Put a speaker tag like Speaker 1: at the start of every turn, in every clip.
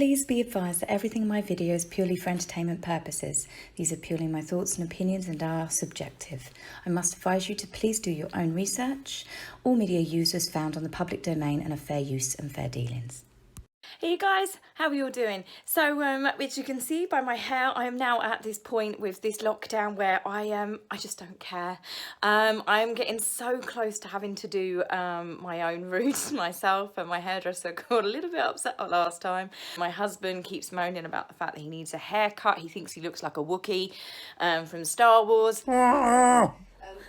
Speaker 1: Please be advised that everything in my video is purely for entertainment purposes. These are purely my thoughts and opinions and are subjective. I must advise you to please do your own research. All media users found on the public domain and are fair use and fair dealings. Hey guys, how are you all doing? So as you can see by my hair, I am now at this point with this lockdown where I just don't care. I'm getting so close to having to do my own roots myself, and my hairdresser got a little bit upset last time. My husband keeps moaning about the fact that he needs a haircut. He thinks he looks like a Wookiee from Star Wars. Again.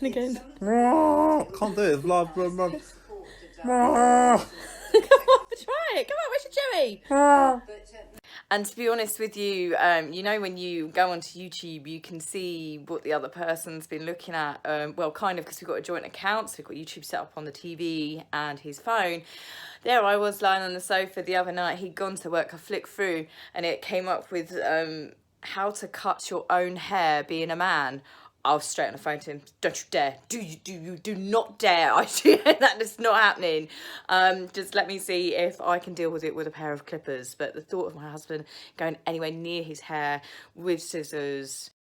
Speaker 2: Can't do it. It's live.
Speaker 1: Try it. Come on, where's your Chewy? And to be honest with you, you know, when you go onto YouTube, you can see what the other person's been looking at. Well, kind of, because we've got a joint account, so we've got YouTube set up on the TV and his phone. There I was lying on the sofa the other night. He'd gone to work. I flicked through and it came up with how to cut your own hair being a man. I was straight on the phone to him. Don't you dare. Do not dare. That is not happening. Just let me see if I can deal with it with a pair of clippers. But the thought of my husband going anywhere near his hair with scissors,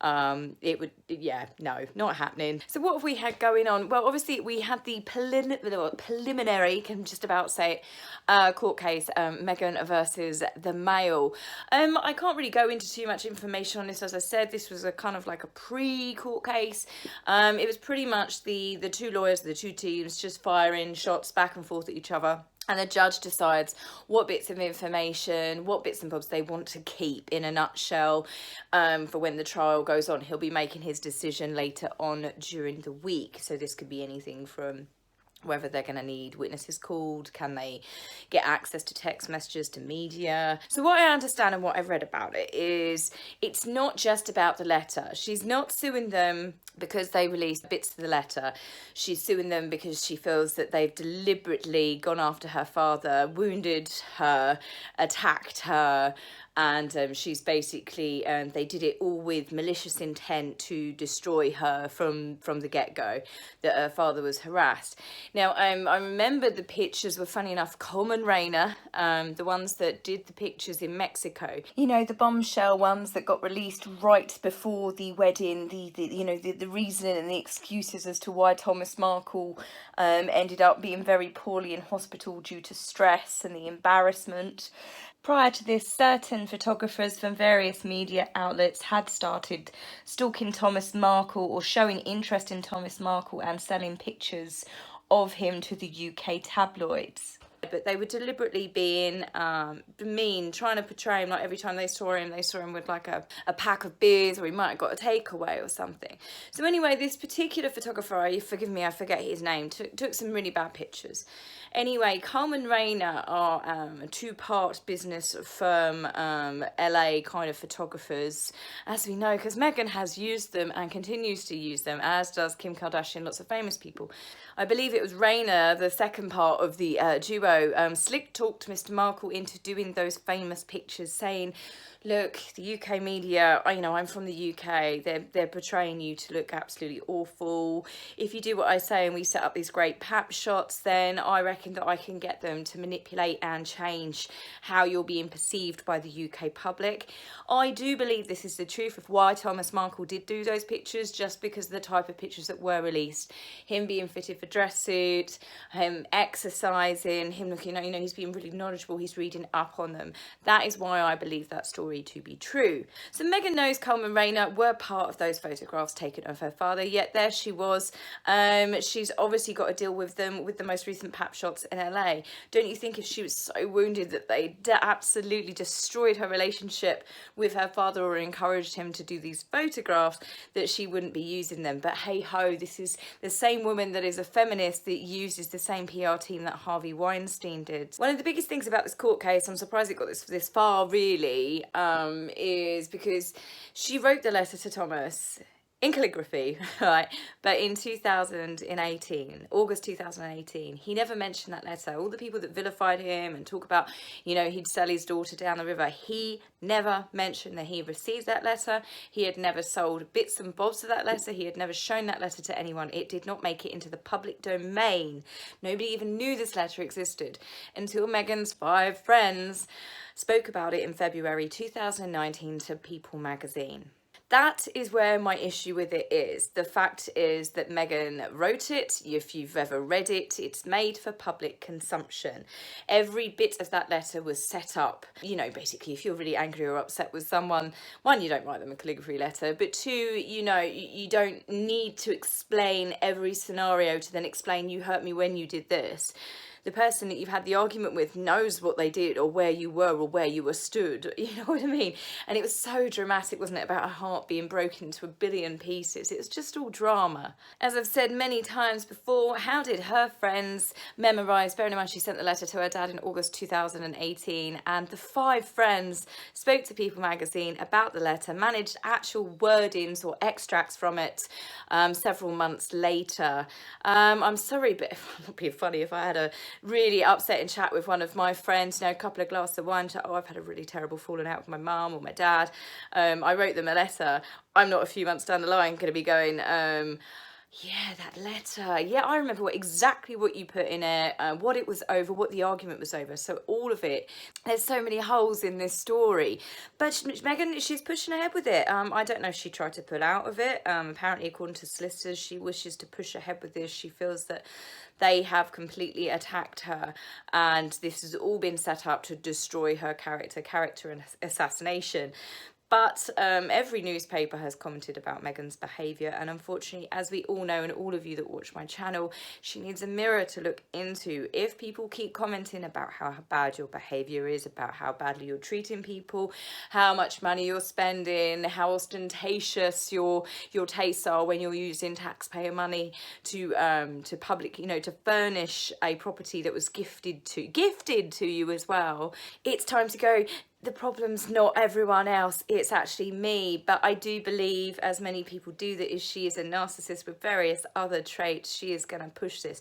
Speaker 1: it would, yeah, no, not happening. So what have we had going on? Well, obviously we had the preliminary, can just about say it, court case, Meghan versus the Mail. I can't really go into too much information on this. As I said, this was a kind of like a pre-court case. It was pretty much the two lawyers, the two teams just firing shots back and forth at each other. And the judge decides what bits of information, what bits and bobs they want to keep in a nutshell for when the trial goes on. He'll be making his decision later on during the week. So this could be anything from whether they're going to need witnesses called, can they get access to text messages, to media. So what I understand and what I've read about it is it's not just about the letter. She's not suing them because they released bits of the letter. She's suing them because she feels that they've deliberately gone after her father, wounded her, attacked her, and she's basically, they did it all with malicious intent to destroy her from the get-go, that her father was harassed. Now, I remember the pictures were, funny enough, Coleman Rayner, the ones that did the pictures in Mexico. You know, the bombshell ones that got released right before the wedding, the reasoning and the excuses as to why Thomas Markle ended up being very poorly in hospital due to stress and the embarrassment. Prior to this, certain photographers from various media outlets had started stalking Thomas Markle or showing interest in Thomas Markle and selling pictures of him to the UK tabloids. But they were deliberately being mean, trying to portray him like every time they saw him with like a pack of beers, or he might have got a takeaway or something. So anyway, this particular photographer, forgive me, I forget his name, took some really bad pictures. Anyway, Coleman Rayner are a two-part business firm, LA kind of photographers, as we know, because Meghan has used them and continues to use them, as does Kim Kardashian, lots of famous people. I believe it was Rayner, the second part of the duo, slick talked Mr. Markle into doing those famous pictures, saying, look, the UK media, you know, I'm from the UK, they're portraying you to look absolutely awful. If you do what I say and we set up these great pap shots, then I reckon that I can get them to manipulate and change how you're being perceived by the UK public. I do believe this is the truth of why Thomas Markle did do those pictures, just because of the type of pictures that were released. Him being fitted for dress suit, him exercising, him looking, you know, he's being really knowledgeable, he's reading up on them. That is why I believe that story to be true. So Meghan knows Coleman Rayner were part of those photographs taken of her father, yet there she was. She's obviously got to deal with them with the most recent pap shots in LA. Don't you think if she was so wounded that they absolutely destroyed her relationship with her father or encouraged him to do these photographs, that she wouldn't be using them? But hey ho, this is the same woman that is a feminist that uses the same PR team that Harvey Weinstein did. One of the biggest things about this court case, I'm surprised it got this far really, is because she wrote the letter to Thomas in calligraphy, right? But in 2018, August 2018, he never mentioned that letter. All the people that vilified him and talk about, you know, he'd sell his daughter down the river, he never mentioned that he received that letter. He had never sold bits and bobs of that letter. He had never shown that letter to anyone. It did not make it into the public domain. Nobody even knew this letter existed until Meghan's 5 friends spoke about it in February 2019 to People magazine. That is where my issue with it is. The fact is that Meghan wrote it. If you've ever read it, it's made for public consumption. Every bit of that letter was set up. You know, basically, if you're really angry or upset with someone, one, you don't write them a calligraphy letter, but two, you know, you don't need to explain every scenario to then explain you hurt me when you did this. The person that you've had the argument with knows what they did or where you were or where you were stood. You know what I mean? And it was so dramatic, wasn't it, about a heart being broken into a billion pieces. It was just all drama. As I've said many times before, how did her friends memorise, bearing in mind she sent the letter to her dad in August 2018, and the 5 friends spoke to People magazine about the letter, managed actual wordings or extracts from it several months later. I'm sorry, but it would be funny if I had a really upsetting chat with one of my friends, you know, a couple of glasses of wine, chat, oh, I've had a really terrible falling out with my mum or my dad. I wrote them a letter. I'm not a few months down the line going to be going, yeah, that letter. Yeah, I remember exactly what you put in it, what it was over, what the argument was over. So all of it. There's so many holes in this story. But Meghan, she's pushing ahead with it. I don't know if she tried to pull out of it. Apparently, according to solicitors, she wishes to push ahead with this. She feels that they have completely attacked her, and this has all been set up to destroy her character and assassination. But every newspaper has commented about Meghan's behaviour, and unfortunately, as we all know, and all of you that watch my channel, she needs a mirror to look into. If people keep commenting about how bad your behaviour is, about how badly you're treating people, how much money you're spending, how ostentatious your tastes are when you're using taxpayer money to public, you know, to furnish a property that was gifted to you as well, it's time to go. The problem's not everyone else, it's actually me. But I do believe, as many people do, that if she is a narcissist with various other traits, she is going to push this.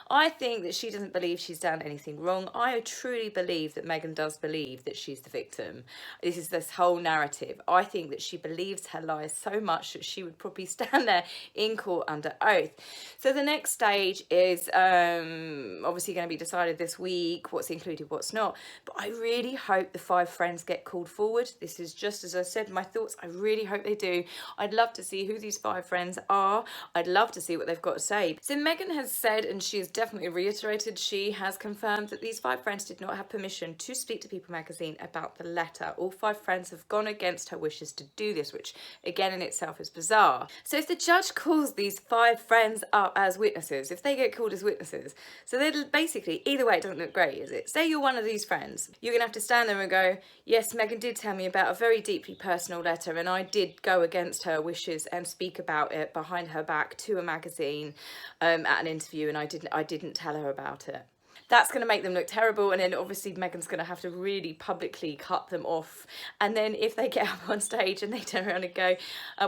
Speaker 1: I think that she doesn't believe she's done anything wrong. I truly believe that Meghan does believe that she's the victim. This is this whole narrative. I think that she believes her lies so much that she would probably stand there in court under oath. So the next stage is obviously going to be decided this week, what's included, what's not. But I really hope the 5 friends get called forward. This is just, as I said, my thoughts. I really hope they do. I'd love to see who these 5 friends are. I'd love to see what they've got to say. So Meghan has said, and she has definitely reiterated, she has confirmed that these 5 friends did not have permission to speak to People magazine about the letter. All 5 friends have gone against her wishes to do this, which again in itself is bizarre. So if the judge calls these 5 friends up as witnesses, if they get called as witnesses, so they're basically, either way, it doesn't look great, is it? Say you're one of these friends, you're gonna have to stand there and go, yes, Meghan did tell me about a very deeply personal letter, and I did go against her wishes and speak about it behind her back to a magazine at an interview, and I didn't tell her about it. That's going to make them look terrible, and then obviously Meghan's going to have to really publicly cut them off. And then if they get up on stage and they turn around and go,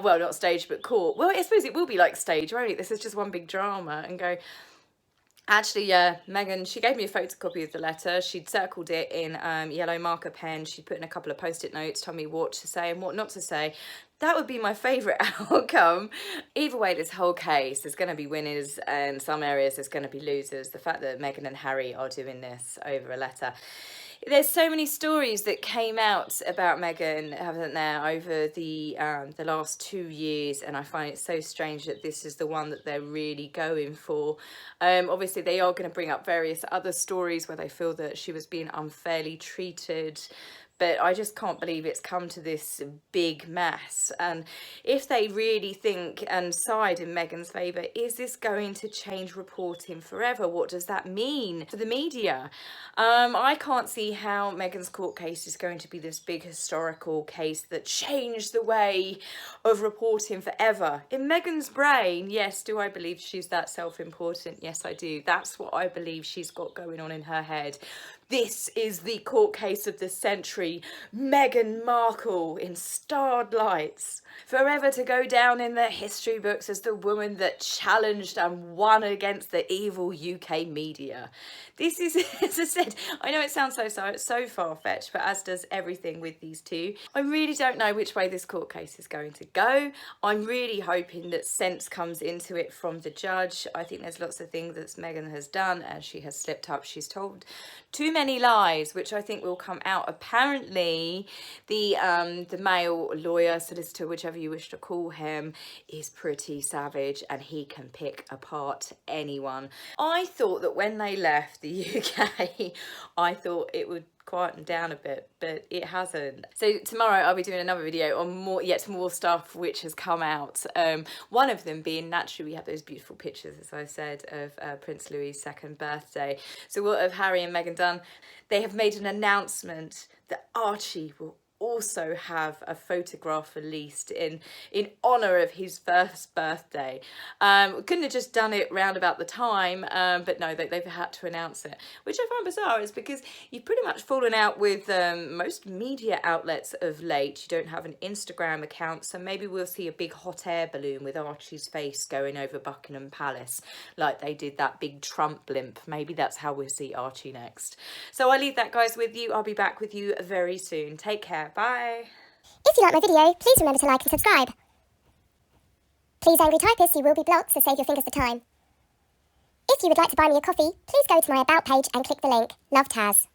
Speaker 1: well, not stage, but court. Well, I suppose it will be like stage, won't it? This is just one big drama, and go, actually, yeah, Meghan, she gave me a photocopy of the letter. She'd circled it in yellow marker pen. She'd put in a couple of post-it notes, told me what to say and what not to say. That would be my favourite outcome. Either way, this whole case, there's going to be winners and some areas there's going to be losers. The fact that Meghan and Harry are doing this over a letter. There's so many stories that came out about Meghan, haven't there, over the last 2 years, and I find it so strange that this is the one that they're really going for. Obviously, they are going to bring up various other stories where they feel that she was being unfairly treated, but I just can't believe it's come to this big mess. And if they really think and side in Meghan's favour, is this going to change reporting forever? What does that mean for the media? I can't see how Meghan's court case is going to be this big historical case that changed the way of reporting forever. In Meghan's brain, yes, do I believe she's that self-important? Yes, I do. That's what I believe she's got going on in her head. This is the court case of the century. Meghan Markle in starred lights. Forever to go down in the history books as the woman that challenged and won against the evil UK media. This is, as I said, I know it sounds so far-fetched, but as does everything with these two. I really don't know which way this court case is going to go. I'm really hoping that sense comes into it from the judge. I think there's lots of things that Meghan has done and she has slipped up. She's told too many lies, which I think will come out. Apparently, the male lawyer, solicitor, whichever you wish to call him, is pretty savage and he can pick apart anyone. I thought that when they left the UK, I thought it would quieten down a bit, but it hasn't. So tomorrow I'll be doing another video on yet more stuff which has come out. One of them being, naturally, we have those beautiful pictures, as I said, of Prince Louis's second birthday. So what have Harry and Meghan done? They have made an announcement that Archie will also have a photograph released in honour of his first birthday. Couldn't have just done it round about the time, but no, they've had to announce it, which I find bizarre, is because you've pretty much fallen out with most media outlets of late. You don't have an Instagram account, so maybe we'll see a big hot air balloon with Archie's face going over Buckingham Palace like they did that big Trump blimp. Maybe that's how we'll see Archie next. So I'll leave that, guys, with you. I'll be back with you very soon. Take care. Bye.
Speaker 3: If you like my video, please remember to like and subscribe. Please, angry typists, you will be blocked, so save your fingers the time. If you would like to buy me a coffee, please go to my About page and click the link. Love, Taz.